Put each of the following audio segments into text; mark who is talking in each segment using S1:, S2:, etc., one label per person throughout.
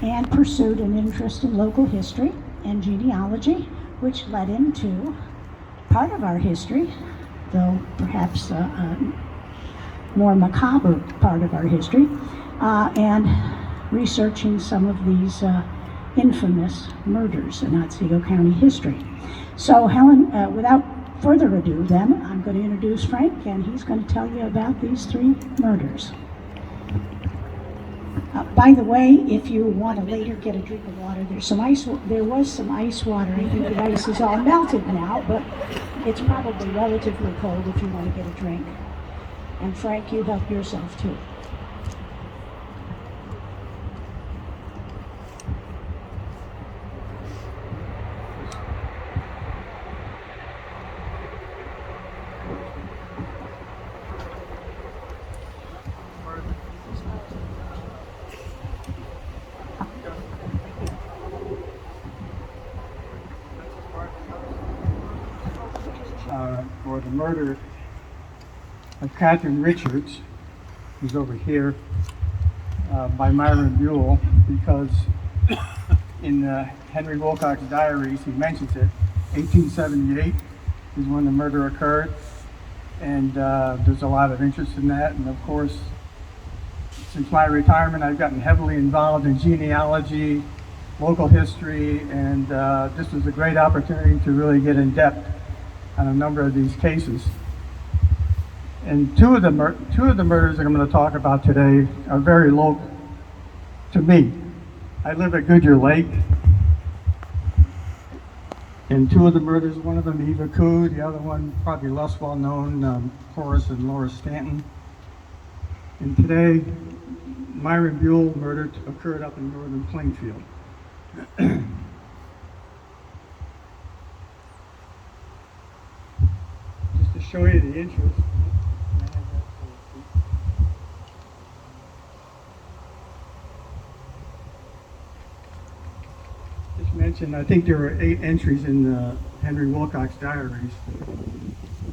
S1: and pursued an interest in local history and genealogy, which led into part of our history, though perhaps a more macabre part of our history, and researching some of these infamous murders in Otsego County history. So Helen, without further ado then, I'm going to introduce Frank, and he's going to tell you about these 3 murders. By the way, if you want to later get a drink of water, there's some ice. There was some ice water. I think the ice is all melted now, but it's probably relatively cold if you want to get a drink. And Frank, you help yourself too.
S2: For the murder of Catherine Richards, who's over here, by Myron Buell, because in Henry Wilcox diaries, he mentions it, 1878 is when the murder occurred, and there's a lot of interest in that. And of course, since my retirement, I've gotten heavily involved in genealogy, local history, and this was a great opportunity to really get in depth on a number of these cases. And two of the murders that I'm going to talk about today are very local to me. I live at Goodyear Lake, and 2 of the murders, one of them Eva Coo, the other one probably less well known, Horace and Laura Stanton. And today, Myron Buell murder occurred up in northern Plainfield. Just to show you the interest. Just mentioned, I think there were 8 entries in the Henry Wilcox diaries.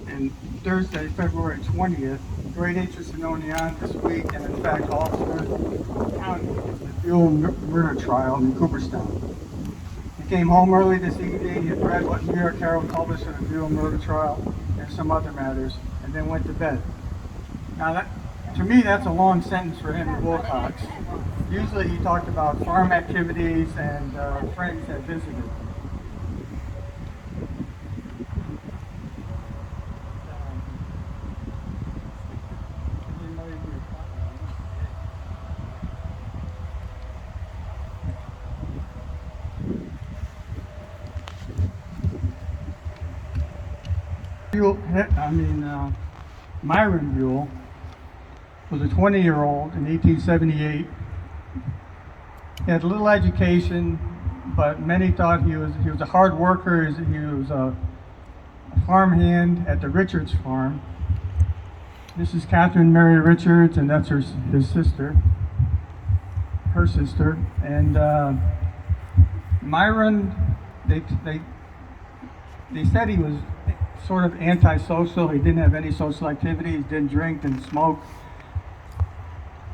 S2: And Thursday, February 20th, great interest in Oneonta this week, and in fact all through county, the Buell murder trial in Cooperstown. He came home early this evening, he had read what New York Herald published on the Buell murder trial and some other matters, and then went to bed. Now that, to me, that's a long sentence for Henry Wilcox. Usually he talked about farm activities and friends that visited. Myron Buell was a 20-year-old in 1878. He had little education, but many thought he was a hard worker. He was a farmhand at the Richards farm. This is Catherine Mary Richards, and that's his sister, her sister. And Myron, they said he was sort of antisocial. He didn't have any social activities, didn't drink, didn't smoke.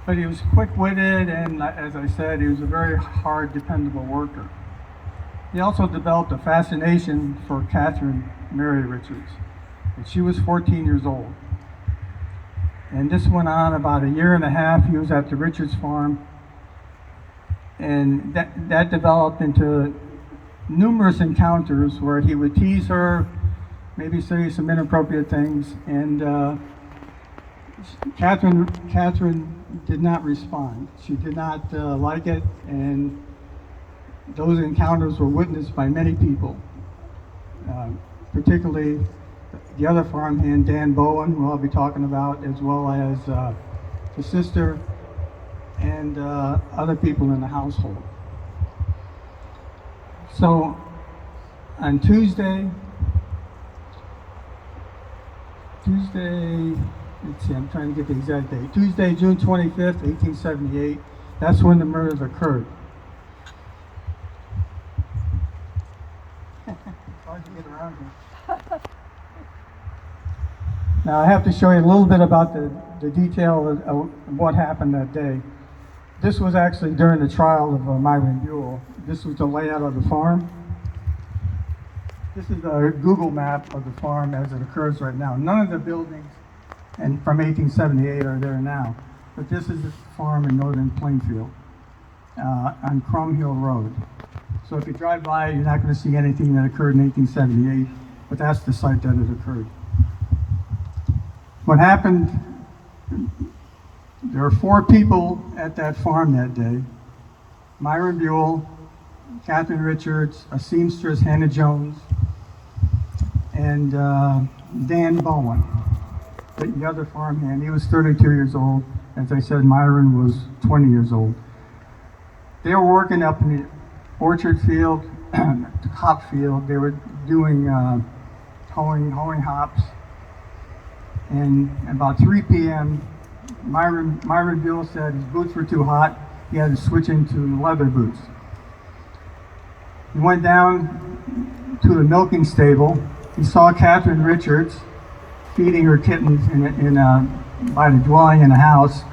S2: But he was quick-witted, and as I said, he was a very hard, dependable worker. He also developed a fascination for Catherine Mary Richards, and she was 14 years old. And this went on about 1.5 years. He was at the Richards farm, and that developed into numerous encounters where he would tease her, maybe say some inappropriate things, and Catherine did not respond. She did not like it, and those encounters were witnessed by many people, particularly the other farmhand, Dan Bowen, who I'll be talking about, as well as the sister and other people in the household. So on Tuesday, let's see, I'm trying to get the exact date. Tuesday, June 25th, 1878, that's when the murders occurred. It's hard to get around here. Now I have to show you a little bit about the detail of what happened that day. This was actually during the trial of Myron Buell. This was the layout of the farm. This is a Google map of the farm as it occurs right now. None of the buildings from 1878 are there now, but this is the farm in northern Plainfield on Crum Hill Road. So if you drive by, you're not going to see anything that occurred in 1878, but that's the site that it occurred. What happened, there were 4 people at that farm that day: Myron Buell, Catherine Richards, a seamstress, Hannah Jones, and Dan Bowen, the other farmhand. He was 32 years old. As I said, Myron was 20 years old. They were working up in the orchard field, the hop field. They were doing hoeing hops. And about 3 p.m., Myron Buell said his boots were too hot. He had to switch into leather boots. He went down to the milking stable. He saw Catherine Richards feeding her kittens by the dwelling in a house,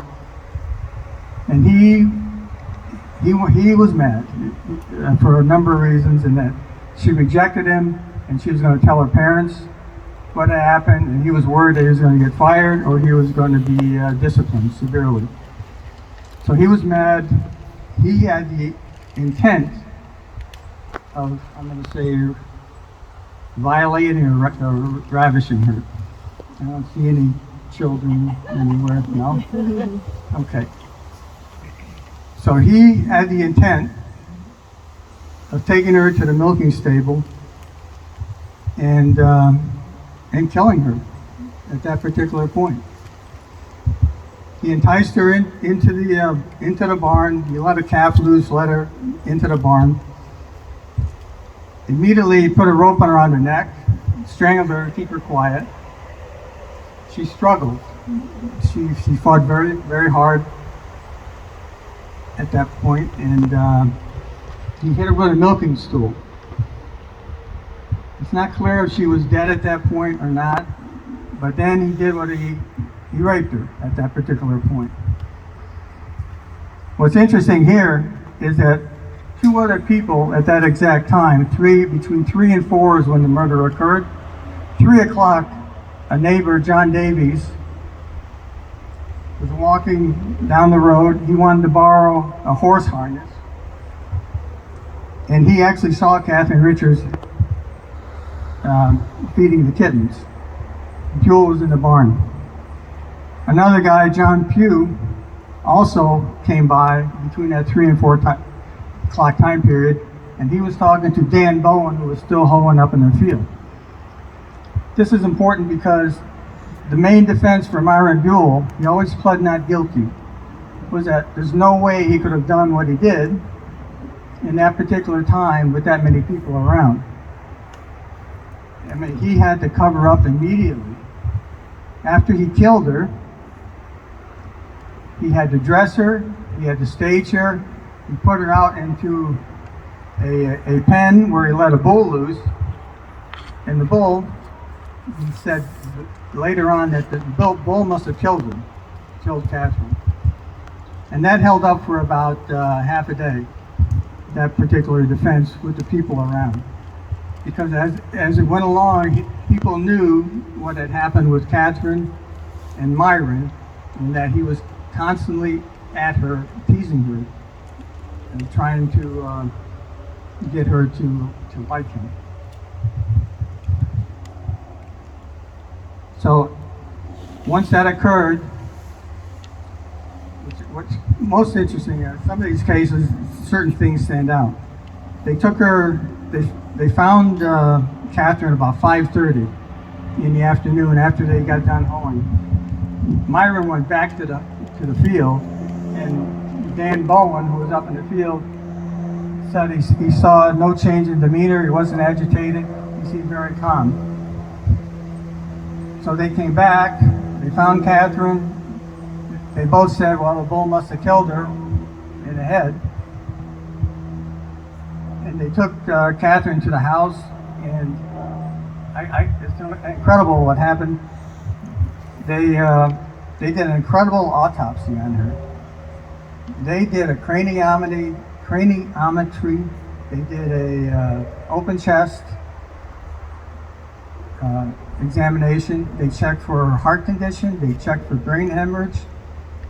S2: and he was mad for a number of reasons, and that she rejected him, and she was going to tell her parents what had happened, and he was worried that he was going to get fired or he was going to be disciplined severely. So he was mad. He had the intent of, I'm going to say, violating or ravishing her. I don't see any children anywhere. No? Okay. So he had the intent of taking her to the milking stable and killing her at that particular point. He enticed her into the barn. He let a calf loose, let her into the barn. Immediately put a rope around her neck, strangled her to keep her quiet. She struggled. She fought very, very hard at that point, and he hit her with a milking stool. It's not clear if she was dead at that point or not, but then he did what he raped her at that particular point. What's interesting here is that 2 other people at that exact time, between 3 and 4 is when the murder occurred. 3 o'clock, a neighbor, John Davies, was walking down the road. He wanted to borrow a horse harness, and he actually saw Catherine Richards feeding the kittens. Buell was in the barn. Another guy, John Pugh, also came by between that 3 and 4 o'clock time period, and he was talking to Dan Bowen, who was still hoeing up in the field. This is important because the main defense for Myron Buell, he always pled not guilty, was that there's no way he could have done what he did in that particular time with that many people around. I mean, he had to cover up immediately. After he killed her, he had to dress her, he had to stage her, he put her out into a pen where he let a bull loose, and the bull, he said later on that the bull must have killed Catherine. And that held up for about half a day, that particular defense with the people around. Because as it went along, people knew what had happened with Catherine and Myron, and that he was constantly at her, teasing her, and trying to get her to like him. So once that occurred, what's most interesting is some of these cases, certain things stand out. They took her, they found Catherine about 5:30 in the afternoon after they got done hoeing. Myron went back to the field, and Dan Bowen, who was up in the field, said he saw no change in demeanor. He wasn't agitated. He seemed very calm. So they came back. They found Catherine. They both said, well, the bull must have killed her in the head. And they took Catherine to the house, and it's incredible what happened. They did an incredible autopsy on her. They did a craniometry. They did a open chest examination. They checked for heart condition. They checked for brain hemorrhage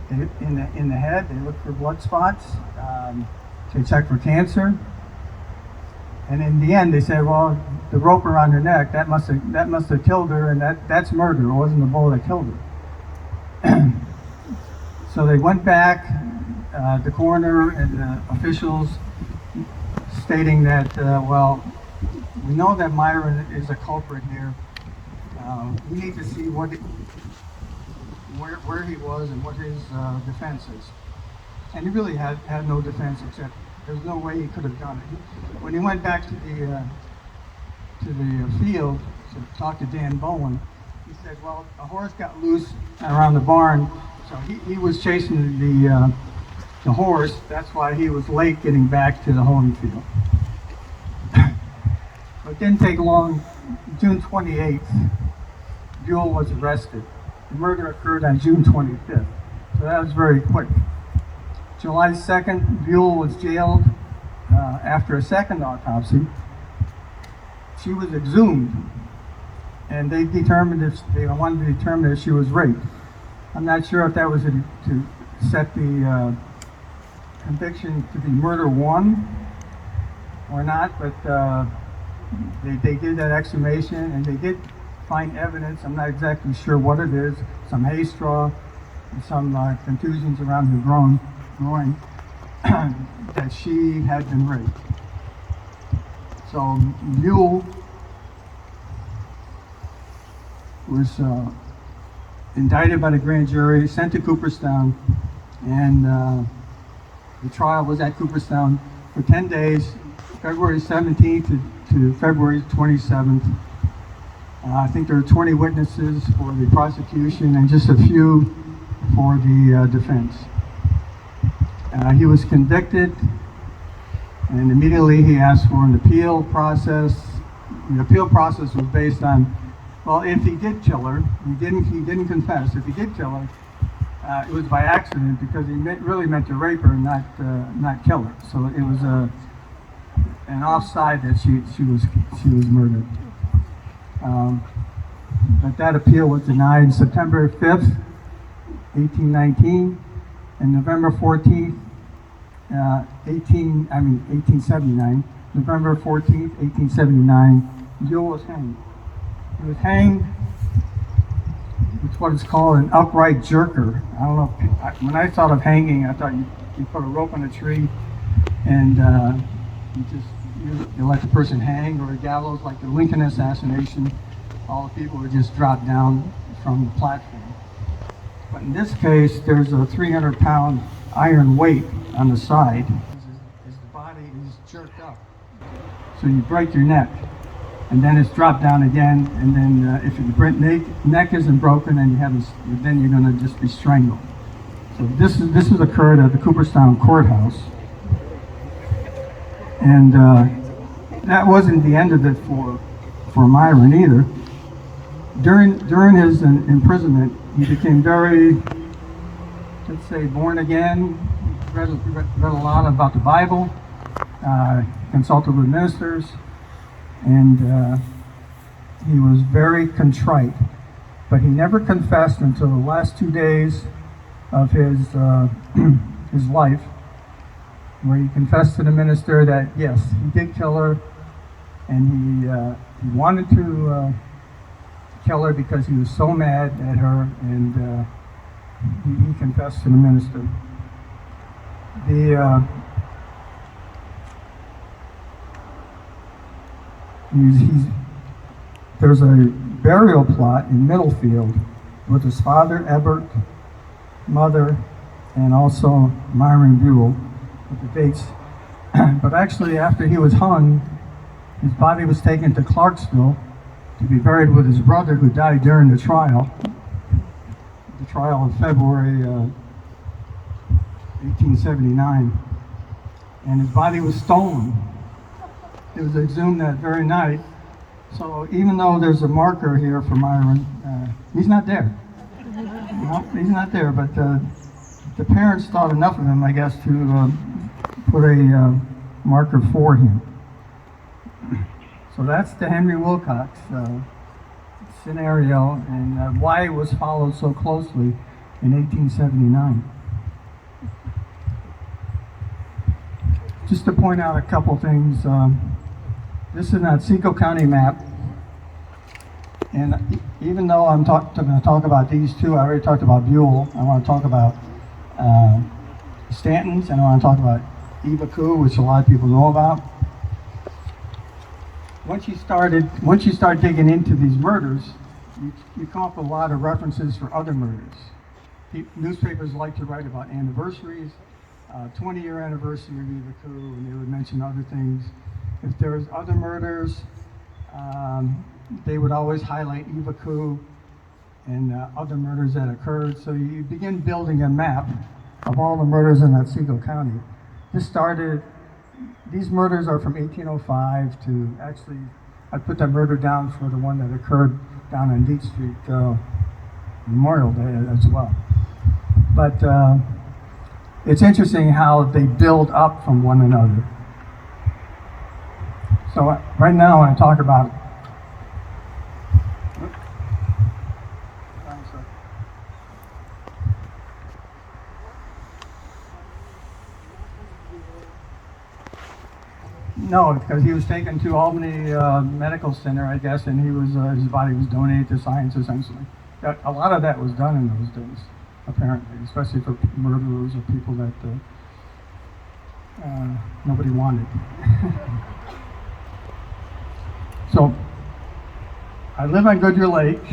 S2: in the head. They looked for blood spots. They checked for cancer. And in the end, they said, well, the rope around her neck, that must have killed her, and that's murder. It wasn't the bullet that killed her. So they went back, the coroner and the officials, stating that, well, we know that Myron is a culprit here. We need to see where he was and what his defense is. And he really had no defense, except there's no way he could have done it. When he went back to the field to talk to Dan Bowen, he said, well, a horse got loose around the barn, so he was chasing the horse. That's why he was late getting back to the hoeing field. But it didn't take long. June 28th, Buell was arrested. The murder occurred on June 25th, so that was very quick. July 2nd, Buell was jailed after a second autopsy. She was exhumed, and they wanted to determine if she was raped. I'm not sure if that was to set the conviction to be murder one or not, but they did that exhumation, and they did find evidence. I'm not exactly sure what it is. Some hay straw, and some contusions around her groin, that she had been raped. So Buell was indicted by the grand jury, sent to Cooperstown, and the trial was at Cooperstown for 10 days, February 17th to February 27th. I think there were 20 witnesses for the prosecution and just a few for the defense. He was convicted, and immediately he asked for an appeal process. The appeal process was based on, well, if he did kill her, he didn't confess. If he did kill her, it was by accident, because he really meant to rape her, not kill her. So it was an offside that she was murdered. But that appeal was denied September 5th, 1819, and November 14th, 1879. November 14th, 1879, Buell was hanged. He was hanged with what is called an upright jerker. I don't know, when I thought of hanging, I thought you put a rope on a tree and you let the person hang, or a gallows like the Lincoln assassination. All the people would just drop down from the platform. But in this case, there's a 300-pound iron weight on the side. As the body is jerked up. So you break your neck, and then it's dropped down again, and then if your neck isn't broken, then then you're going to just be strangled. So this has occurred at the Cooperstown courthouse, and that wasn't the end of it for Myron either. During his imprisonment, he became very, let's say, born again. Read a lot about the Bible, consulted with ministers, and he was very contrite. But he never confessed until the last 2 days of his his life, where he confessed to the minister that yes, he did kill her, and he wanted to kill her because he was so mad at her, and he confessed to the minister. There's a burial plot in Middlefield with his father, Ebert, mother, and also Myron Buell, with the dates. But actually, after he was hung, his body was taken to Clarksville to be buried with his brother, who died during the trial of February 1879. And his body was stolen. It was exhumed that very night. So even though there's a marker here for Myron, he's not there. No, he's not there, but the parents thought enough of him, I guess, to put a marker for him. So that's the Henry Wilcox scenario, and why it was followed so closely in 1879. Just to point out a couple things, this is an Otsego County map, and even though I'm going to talk about these two, I already talked about Buell, I want to talk about Stanton's, and I want to talk about Ivaku, which a lot of people know about. Once you start digging into these murders, you come up with a lot of references for other murders. Newspapers like to write about anniversaries, 20-year anniversary of Ivaku, and they would mention other things. If there was other murders, they would always highlight Ivaku and other murders that occurred. So you begin building a map of all the murders in Otsego County. These murders are from 1805 to, actually, I put that murder down for the one that occurred down on Deet Street Memorial Day as well. But it's interesting how they build up from one another. So right now I want to talk about No, because he was taken to Albany Medical Center, I guess, and he was his body was donated to science, essentially. A lot of that was done in those days, apparently, especially for murderers or people that nobody wanted. So, I live on Goodyear Lake,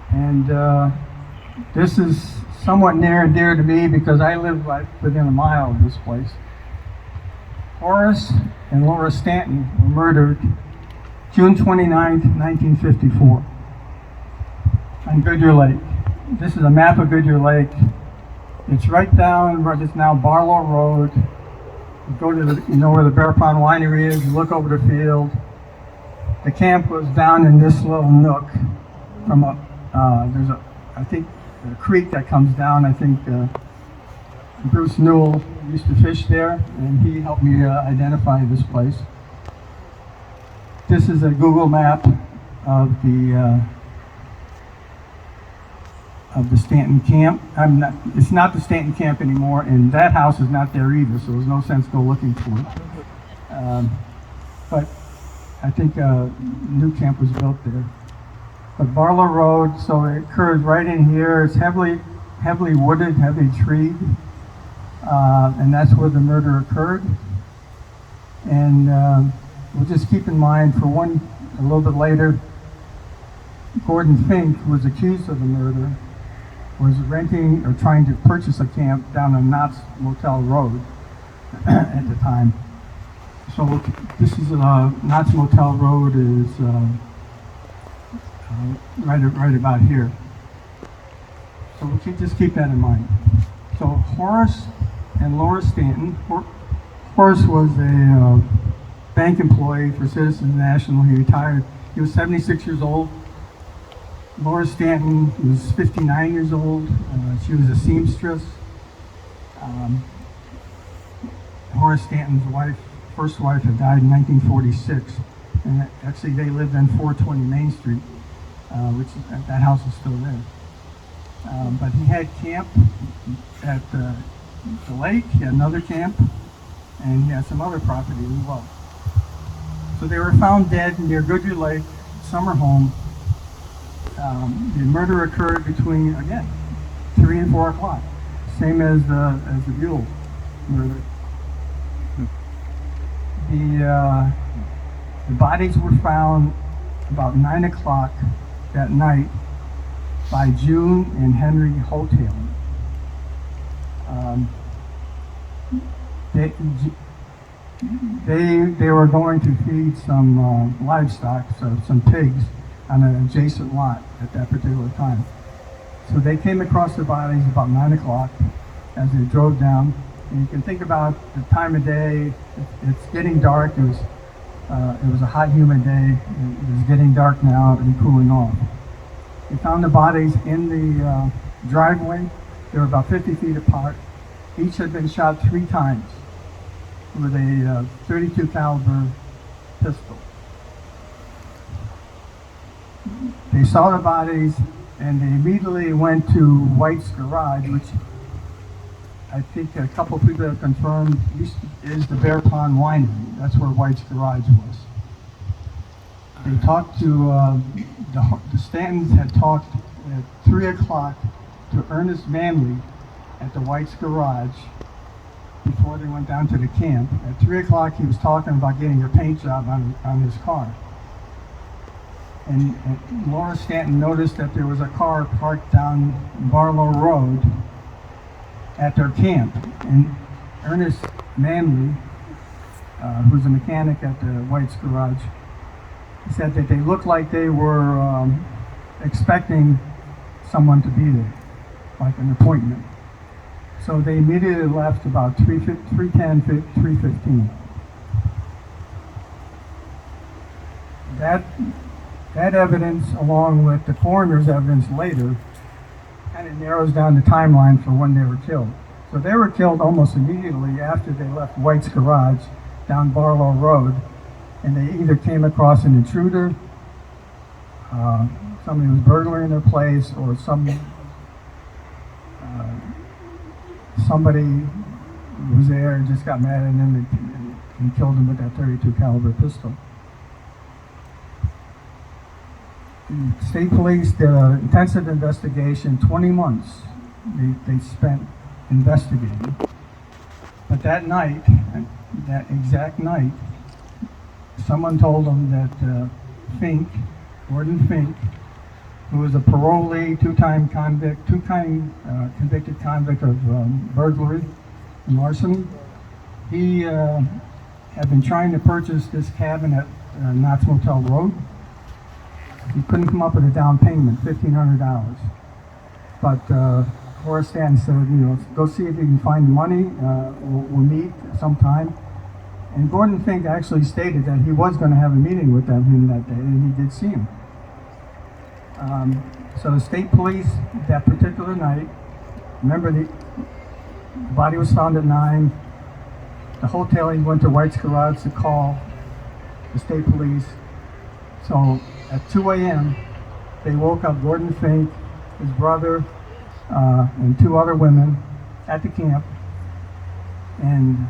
S2: and this is somewhat near and dear to me because I live right within a mile of this place. Horace and Laura Stanton were murdered June 29th, 1954 on Goodyear Lake. This is a map of Goodyear Lake. It's right down where it's now Barlow Road. You go to you know where the Bear Pond Winery is, you look over the field. The camp was down in this little nook from there's I think a creek that comes down, I think Bruce Newell used to fish there, and he helped me identify this place. This is a Google map of the Stanton camp. It's not the Stanton camp anymore, and that house is not there either, so there's no sense go looking for it. But I think a new camp was built there. But Barlow Road, so it occurs right in here. It's heavily wooded, heavily treed. And that's where the murder occurred. And we'll just keep in mind, for one, a little bit later, Gordon Fink, who was accused of the murder, was renting or trying to purchase a camp down on Knott's Motel Road at the time. So this is Knott's Motel Road is right about here. So we'll just keep that in mind. So Horace and Laura Stanton. Horace was a bank employee for Citizens National. He retired. He was 76 years old. Laura Stanton was 59 years old. She was a seamstress. Horace Stanton's first wife, had died in 1946. And actually they lived on 420 Main Street, which that house is still there. But he had camp at the lake, he had another camp, and he had some other property as well. So they were found dead near Goodyear Lake, summer home. The murder occurred between, again, 3 and 4 o'clock, same as the Buell murder. The bodies were found about 9 o'clock that night by June and Henry Hotel. They were going to feed some livestock, so some pigs, on an adjacent lot at that particular time. So they came across the bodies about 9 o'clock as they drove down. And you can think about the time of day. It's getting dark. It was a hot, humid day. It was getting dark now and cooling off. They found the bodies in the driveway They were about 50 feet apart. Each had been shot 3 times with a 32 caliber pistol. They saw the bodies and they immediately went to White's garage, which I think a couple of people have confirmed is the Bear Pond Winery. That's where White's garage was. They talked to, the Stantons had talked at 3 o'clock to Ernest Manley at the White's garage before they went down to the camp. At 3 o'clock he was talking about getting a paint job on his car. And Laura Stanton noticed that there was a car parked down Barlow Road at their camp. And Ernest Manley, who's a mechanic at the White's garage, said that they looked like they were expecting someone to be there, like an appointment. So they immediately left about 3:10, 3:15. That evidence, along with the coroner's evidence later, kind of narrows down the timeline for when they were killed. So they were killed almost immediately after they left White's garage down Barlow Road, and they either came across an intruder, somebody was burglaring their place, or somebody was there and just got mad at them and killed him with that 32 caliber pistol. The state police did an intensive investigation. 20 months they spent investigating. But that night, that exact night, someone told them that Gordon Fink, who was a parolee, two-time convicted convict of burglary and larceny, he had been trying to purchase this cabin at Knott's Motel Road. He couldn't come up with a down payment, $1,500. But Horace Stanton said, go see if you can find the money. We'll meet sometime. And Gordon Fink actually stated that he was going to have a meeting with him that day, and he did see him. So the state police that particular night, remember the body was found at 9. The hotel, he went to White's garage to call the state police. So at 2 a.m., they woke up Gordon Fink, his brother, and 2 other women at the camp, and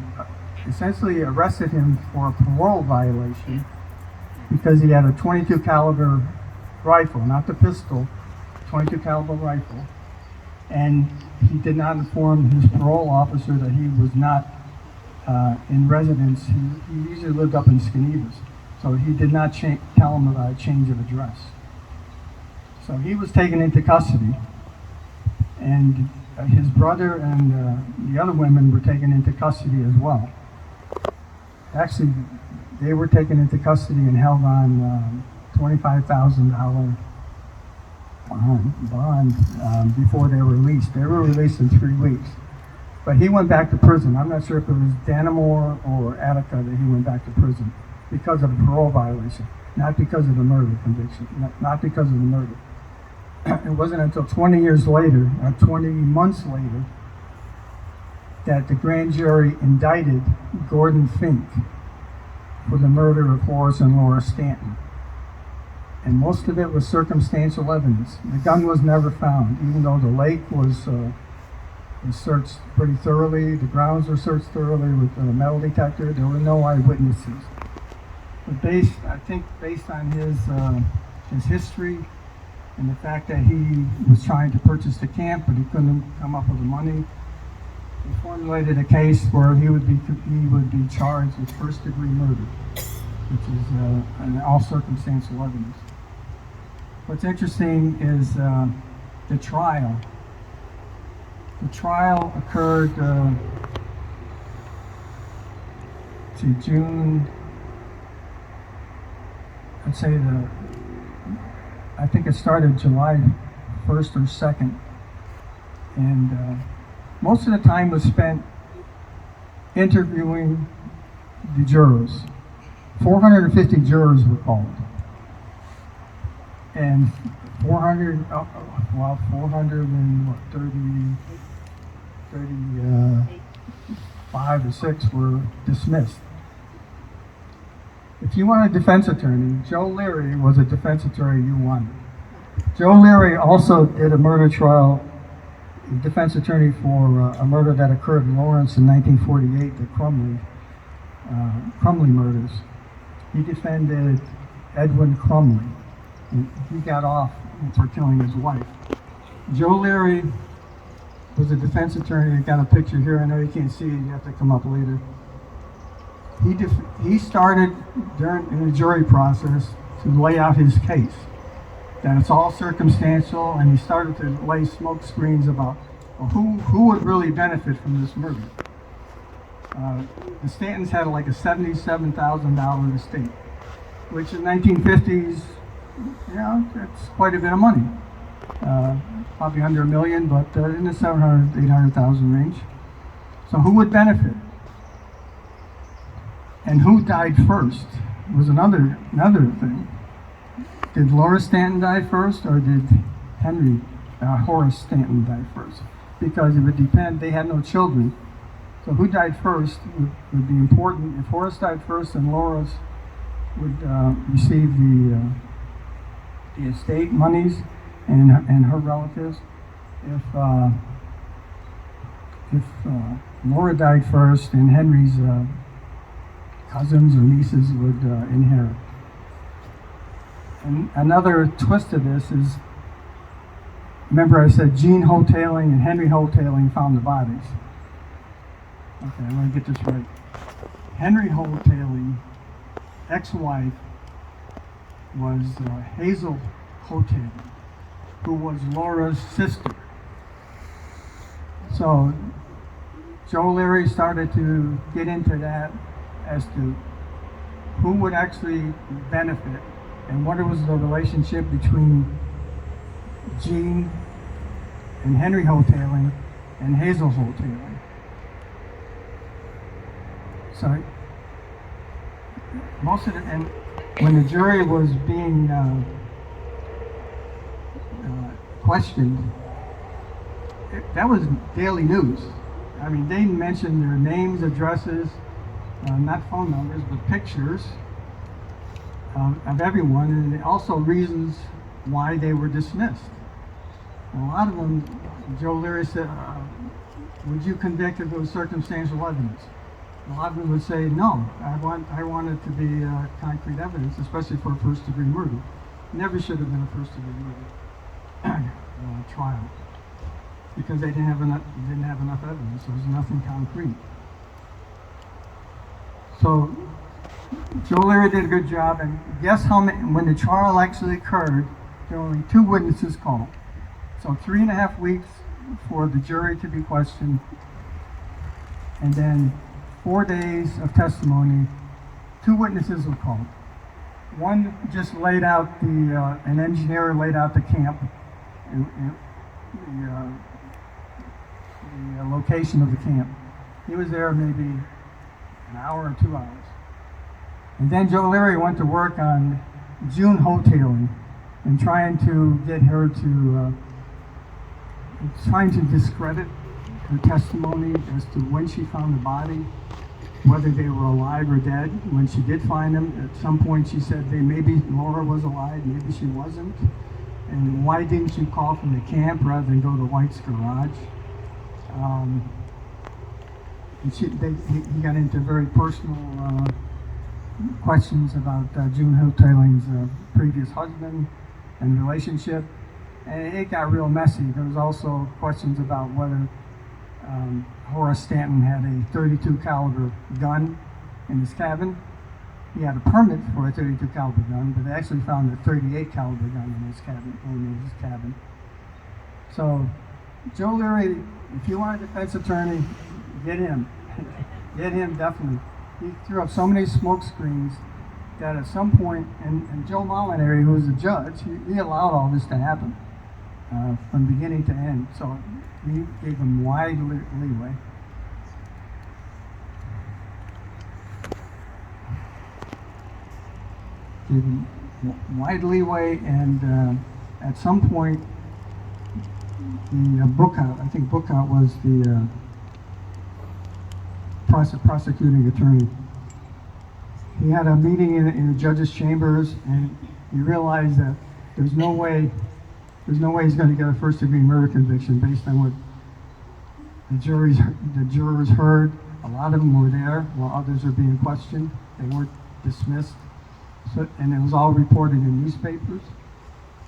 S2: essentially arrested him for a parole violation because he had a 22 caliber rifle, not the pistol, 22 caliber rifle, and he did not inform his parole officer that he was not in residence. He usually lived up in Skinevers. So he did not tell him about a change of address. So he was taken into custody, and his brother and the other women were taken into custody as well. Actually, they were taken into custody and held on $25,000 bond before they were released. They were released in 3 weeks. But he went back to prison. I'm not sure if it was Dannemore or Attica that he went back to prison because of a parole violation, not because of the murder conviction, not because of the murder. It wasn't until 20 years later, or 20 months later, that the grand jury indicted Gordon Fink for the murder of Horace and Laura Stanton. And most of it was circumstantial evidence. The gun was never found, even though the lake was searched pretty thoroughly. The grounds were searched thoroughly with a metal detector. There were no eyewitnesses. But I think based on his history and the fact that he was trying to purchase the camp, but he couldn't come up with the money, he formulated a case where he would be charged with first-degree murder, which is an all circumstantial evidence. What's interesting is the trial. The trial occurred June. I think it started July 1st or 2nd, and most of the time was spent interviewing the jurors. 450 jurors were called, and 430 35 or 6 were dismissed. If you want a defense attorney, Joe Leary was a defense attorney you wanted. Joe Leary also did a murder trial, defense attorney for a murder that occurred in Lawrence in 1948, the Crumley murders. He defended Edwin Crumley, and he got off for killing his wife. Joe Leary was a defense attorney. I got a picture here. I know you can't see it. You have to come up later. He started in the jury process to lay out his case, that it's all circumstantial, and he started to lay smoke screens about who would really benefit from this murder. The Stantons had like a $77,000 estate, which in 1950s, that's quite a bit of money. Probably under $1 million, but in the 800,000 range. So who would benefit? And who died first was another thing. Did Laura Stanton die first, or did Horace Stanton die first? Because it would depend. They had no children. So who died first would be important. If Horace died first, then Laura's would receive the estate monies and her relatives. If Laura died first, then Henry's cousins or nieces would inherit. And another twist to this is, remember I said Jean Hoteling and Henry Hoteling found the bodies. Okay, I'm going to get this right. Henry Hoteling, ex-wife, was Hazel Hoteling, who was Laura's sister. So Joe Leary started to get into that as to who would actually benefit and what was the relationship between Jean and Henry Hoteling and Hazel Hoteling. So most of it, and when the jury was being questioned, that was daily news. I mean, they mentioned their names, addresses, not phone numbers, but pictures of everyone, and also reasons why they were dismissed. And a lot of them, Joe Leary said, would you convict if it was circumstantial evidence? A lot of them would say, no, I want it to be concrete evidence, especially for a first-degree murder. Never should have been a first-degree murder trial, because they didn't have enough evidence. There was nothing concrete. So Joe Leary did a good job, and guess how many, when the trial actually occurred, there were only 2 witnesses called. So 3.5 weeks for the jury to be questioned, and then 4 days of testimony. 2 witnesses were called. One just laid out an engineer laid out the camp, the location of the camp. He was there maybe an hour or 2 hours. And then Joe Leary went to work on June Hoteling and trying to get her to, trying to discredit her testimony as to when she found the body, whether they were alive or dead. When she did find them, at some point she said maybe Laura was alive, maybe she wasn't. And why didn't you call from the camp rather than go to White's garage? And he got into very personal questions about June Hoteling's previous husband and relationship, and it got real messy. There was also questions about whether Horace Stanton had a .32 caliber gun in his cabin. He had a permit for a .32 caliber gun, but they actually found a .38 caliber gun in his cabin. So Joe Leary, if you want a defense attorney, get him. Get him, definitely. He threw up so many smoke screens that at some point, and Joe Molinary, who was the judge, he allowed all this to happen from beginning to end. So he gave him wide leeway. Gave him wide leeway, and at some point, the Bookout, I think Bookout was the prosecuting attorney. He had a meeting in the judge's chambers, and he realized that there's no way he's going to get a first-degree murder conviction based on what the jurors heard. A lot of them were there, while others are being questioned. They weren't dismissed. So, and it was all reported in newspapers.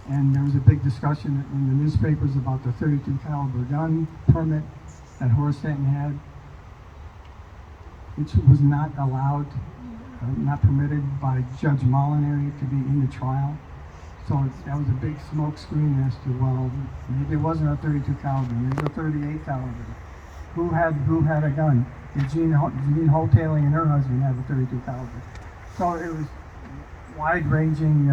S2: And there was a big discussion in the newspapers about the .32 caliber gun permit that Horace Stanton had, which was not allowed, not permitted by Judge Molinary to be in the trial. So that was a big smoke screen as to, well, maybe it wasn't a .32 caliber, maybe a .38 caliber. Who had a gun? Did Jean Hoteley and her husband have a .32 caliber? So it was wide-ranging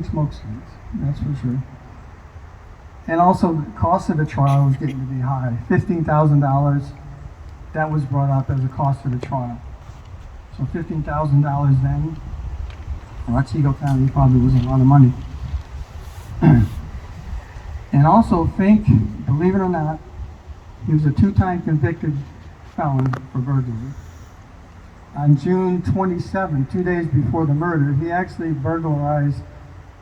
S2: smoke screens, that's for sure. And also, the cost of the trial was getting to be high. $15,000, that was brought up as a cost for the trial. So $15,000 then, for Otsego County, probably was a lot of money. And also, Fink, believe it or not, he was a two-time convicted felon for burglary. On June 27, 2 days before the murder, he actually burglarized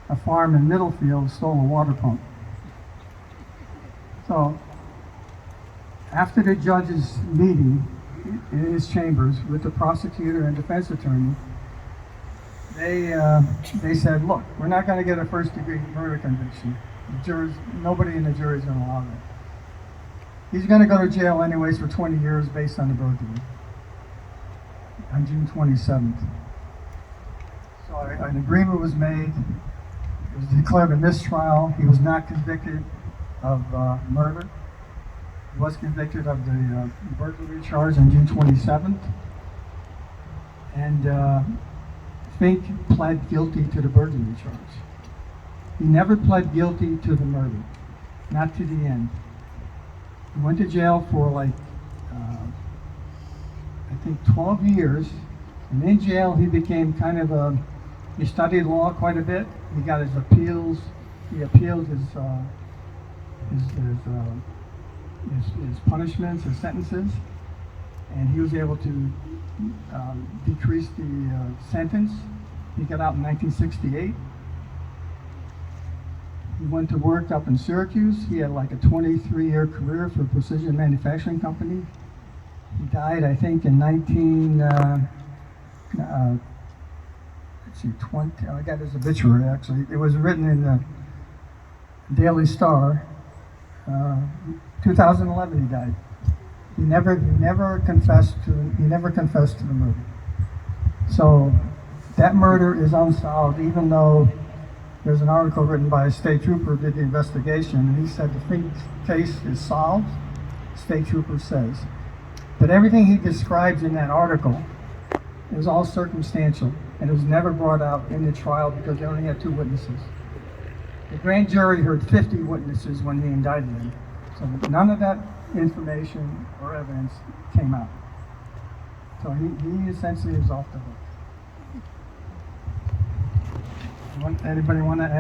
S2: a farm in Middlefield, stole a water pump. So, after the judge's meeting in his chambers with the prosecutor and defense attorney, they said, look, we're not going to get a first-degree murder conviction. The jurors, nobody in the jury is going to allow that. He's going to go to jail anyways for 20 years based on the burglary on June 27th. So an agreement was made. It was declared a mistrial. He was not convicted of murder. He was convicted of the burglary charge on June 27th. And Fink pled guilty to the burglary charge. He never pled guilty to the murder, not to the end. He went to jail for like, I think 12 years. And in jail, he became kind of he studied law quite a bit. He got his appeals. He appealed his punishments, his sentences. And he was able to decrease the sentence. He got out in 1968. He went to work up in Syracuse. He had like a 23-year career for a precision manufacturing company. He died, I think, in 20. I got his obituary, actually. It was written in the Daily Star. 2011 he died. He never confessed to the murder. So that murder is unsolved, even though there's an article written by a state trooper who did the investigation, and he said the Fink case is solved, state trooper says. But everything he describes in that article is all circumstantial, and it was never brought out in the trial because they only had 2 witnesses. The grand jury heard 50 witnesses when he indicted them, so none of that information or evidence came out. So he essentially is off the hook. Anybody want to add?